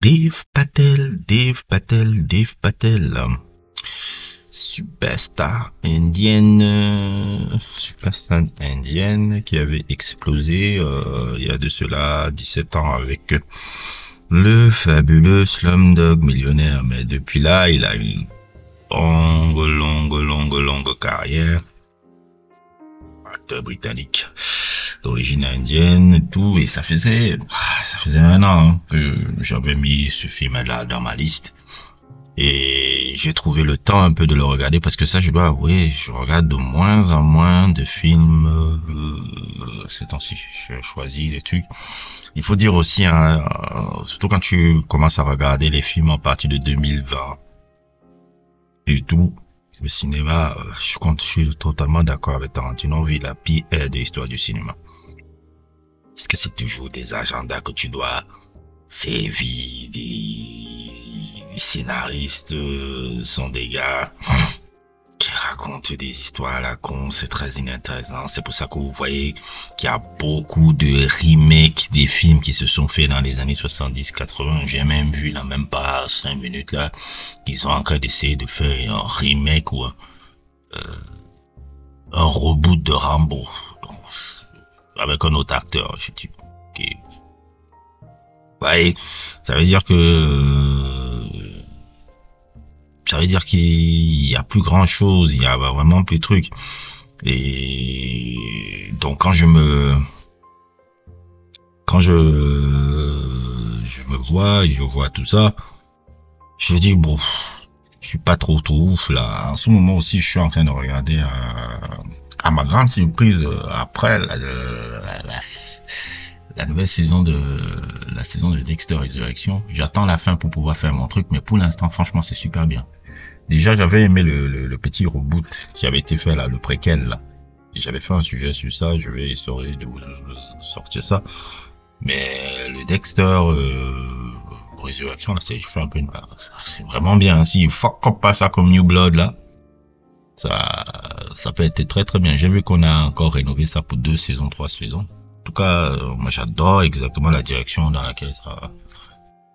Dave Patel, superstar indienne qui avait explosé il y a de cela 17 ans avec le fabuleux Slumdog Millionnaire. Mais depuis là, il a une longue carrière. Acteur britannique d'origine indienne, tout, et ça faisait 1 an que j'avais mis ce film-là dans ma liste. Et j'ai trouvé le temps un peu de le regarder parce que ça, je dois avouer, je regarde de moins en moins de films ces temps-ci. Je choisis des trucs. Il faut dire aussi, surtout quand tu commences à regarder les films en partir de 2020 et tout, le cinéma, je suis totalement d'accord avec Tarantino, on vit la pire ère de l'histoire du cinéma. Est-ce que c'est toujours des agendas que tu dois servir, des scénaristes sont des gars qui racontent des histoires à la con, c'est très inintéressant. C'est pour ça que vous voyez qu'il y a beaucoup de remakes des films qui se sont faits dans les années 70-80. J'ai même vu, là, même pas 5 minutes là, qu'ils sont en train d'essayer de faire un remake ou un reboot de Rambo. Donc, avec un autre acteur, je dis, ok. Ouais, ça veut dire qu'il y a plus grand chose, il y a vraiment plus de trucs. Et donc quand je me vois, je vois tout ça, je dis bon, je suis pas trop ouf là. En ce moment aussi, je suis en train de regarder à ma grande surprise après la nouvelle saison de Dexter Resurrection. J'attends la fin pour pouvoir faire mon truc, mais pour l'instant, franchement, c'est super bien. Déjà, j'avais aimé le petit reboot qui avait été fait là, le préquel là. Et j'avais fait un sujet sur ça, je vais essayer de vous sortir ça. Mais le Dexter Resurrection là, je fais un peu c'est vraiment bien. Si fuck up pas ça comme New Blood là, ça peut être très très bien. J'ai vu qu'on a encore rénové ça pour 2 saisons, 3 saisons. En tout cas, moi j'adore exactement la direction dans laquelle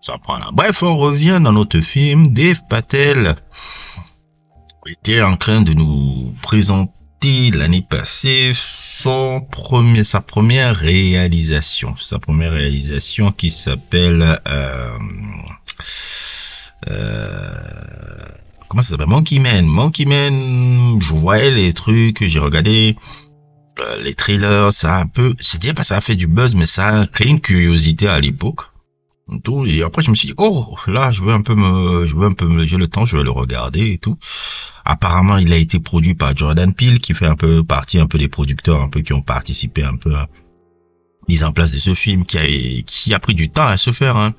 ça prend là. Bref, on revient dans notre film. Dave Patel était en train de nous présenter l'année passée sa première réalisation. Sa première réalisation qui s'appelle comment ça s'appelle? Monkey Man. Je voyais les trucs, j'ai regardé les trailers, ça a un peu, je dirais pas ça a fait du buzz, mais ça a créé une curiosité à l'époque. Tout, et après je me suis dit, oh, là, j'ai le temps, je vais le regarder et tout. Apparemment, il a été produit par Jordan Peele, qui fait un peu partie des producteurs, un peu, qui ont participé un peu à la mise en place de ce film, qui a pris du temps à se faire, hein.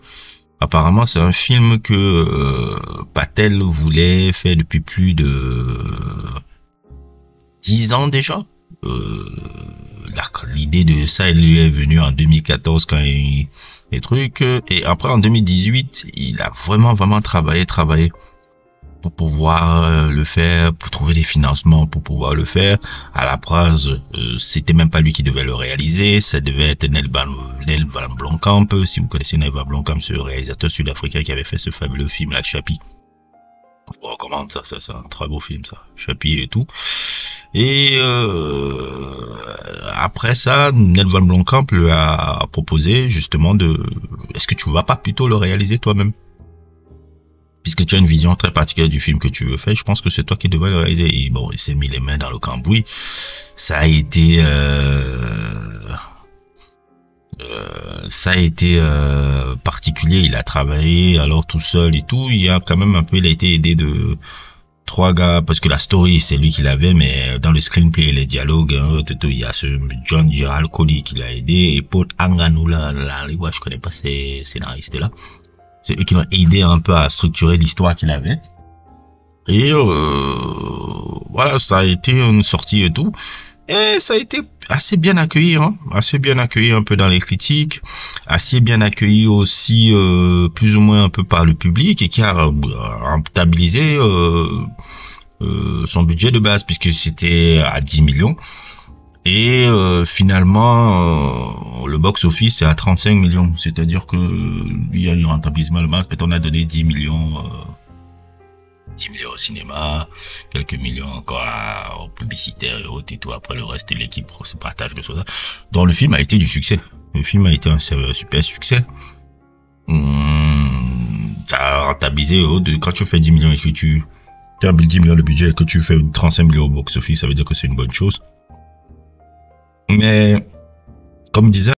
Apparemment, c'est un film que Patel voulait faire depuis plus de 10 ans déjà. L'idée de ça, elle lui est venue en 2014 quand les trucs, et après en 2018, il a vraiment travaillé pour pouvoir le faire, pour trouver des financements pour pouvoir le faire. À la base, c'était même pas lui qui devait le réaliser, ça devait être Nel Van Blomkamp. Si vous connaissez Nel Van Blomkamp, ce réalisateur sud-africain qui avait fait ce fabuleux film là, Chappie. Je vous recommande ça, c'est un très beau film ça, Chappie et tout. Et après ça, Nel Van Blomkamp lui a proposé justement est-ce que tu vas pas plutôt le réaliser toi-même, puisque tu as une vision très particulière du film que tu veux faire, je pense que c'est toi qui devrais le réaliser. Et bon, il s'est mis les mains dans le cambouis. Ça a été particulier, il a travaillé alors tout seul et tout, il a quand même il a été aidé de 3 gars, parce que la story c'est lui qui l'avait, mais dans le screenplay et les dialogues, il y a ce John Gerald Coley qui l'a aidé, et Paul Anganula, je connais pas ces scénaristes là, c'est eux qui l'ont aidé un peu à structurer l'histoire qu'il avait. Et voilà, ça a été une sortie et tout, et ça a été assez bien accueilli, hein, assez bien accueilli un peu dans les critiques, assez bien accueilli aussi plus ou moins un peu par le public, et qui a rentabilisé son budget de base, puisque c'était à 10 millions. Et finalement, le box-office est à 35 millions. C'est-à-dire que il y a eu rentabilisement le max. Peut-être on a donné 10 millions, 10 millions au cinéma, quelques millions encore aux publicitaires et autres et tout. Après le reste, l'équipe se partage de choses. Donc le film a été du succès. Le film a été un super succès. Ça a rentabilisé quand tu fais 10 millions et que tu as 10 millions de budget et que tu fais 35 millions au box-office, ça veut dire que c'est une bonne chose. Mais, comme disait